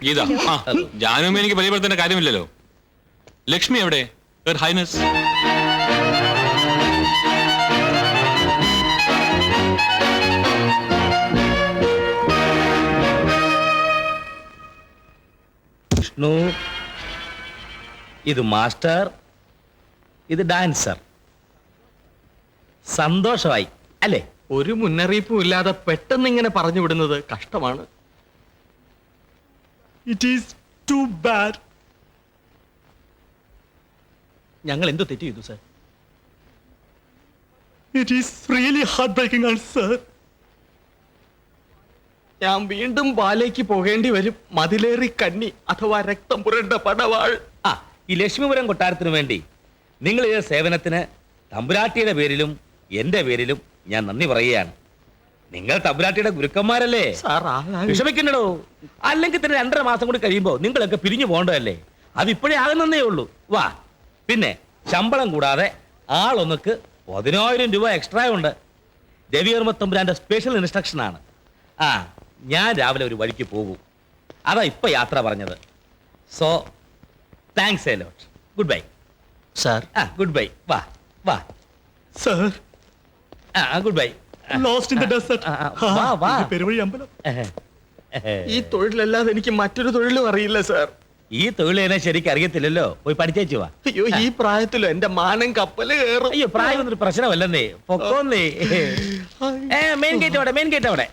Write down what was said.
ഗീത ജാനുമ്മ എനിക്ക് പരിചയപ്പെടുത്തേണ്ട കാര്യമില്ലല്ലോ. ലക്ഷ്മി എവിടെ? Her highness. വിഷ്ണു, ഇത് മാസ്റ്റർ, ഇത് ഡാൻസർ. സന്തോഷമായി അല്ലേ? ഒരു മുന്നറിയിപ്പും ഇല്ലാതെ പെട്ടെന്ന് ഇങ്ങനെ പറഞ്ഞു വിടുന്നത് കഷ്ടമാണ്. It is too bad. ഞങ്ങൾ എന്ത് തെറ്റ് ചെയ്തു sir? It is really heartbreaking, sir. ഞാൻ വീണ്ടും ബാലേക്ക് പോകേണ്ടി വരും. മതിലേറി കന്നി അഥവാ രക്തം പുരണ്ട പടവാൾ. ഈ ലക്ഷ്മിപുരം കൊട്ടാരത്തിനു വേണ്ടി നിങ്ങൾ ചെയ്ത സേവനത്തിന് തമ്പുരാട്ടിയുടെ പേരിലും എന്റെ പേരിലും ഞാൻ നന്ദി പറയുകയാണ്. നിങ്ങൾ തമ്പുരാട്ടിയുടെ ഗുരുക്കന്മാരല്ലേ? സാർ വിഷമിക്കണ്ടോ? അല്ലെങ്കിൽ തന്നെ 2.5 മാസം കൂടി കഴിയുമ്പോ നിങ്ങളൊക്കെ പിരിഞ്ഞു പോകണ്ടതല്ലേ? അതിപ്പോഴേ ആകുന്നേ ഉള്ളൂ. വാ, പിന്നെ ശമ്പളം കൂടാതെ ആളൊന്നുക്ക് 10,000 രൂപ എക്സ്ട്രാ ഉണ്ട്. രവിവർമ്മ തമ്പുരാന്റെ സ്പെഷ്യൽ ഇൻസ്ട്രക്ഷൻ ആണ്. ഞാൻ രാവിലെ ഒരു വഴിക്ക് പോകും. അതാ ഇപ്പൊ യാത്ര പറഞ്ഞത്. So thanks a lot. Good bye sir. Good bye. വാ വാ Sir, good bye. lost in the desert. വാ വാ. ഇത് പെരുവഴി അമ്പലം. ഈ തൊഴിലല്ലാതെ എനിക്ക് മറ്റൊരു തൊഴിലും അറിയില്ല സാർ. ഈ തൊഴിൽ എന്നെ ശരിക്കും അറിയത്തില്ലല്ലോ. പോയി പഠിച്ചേച്ചു വാ. അയ്യോ, ഈ പ്രായത്തിലും എന്റെ മാനം കപ്പല് കയറും. അയ്യോ, പ്രായം ഒന്നൊരു പ്രശ്നമല്ലെന്നേ. പൊക്കോന്നേ. മെയിൻ ഗേറ്റ് അവിടെ, മെയിൻ ഗേറ്റ് അവിടെ.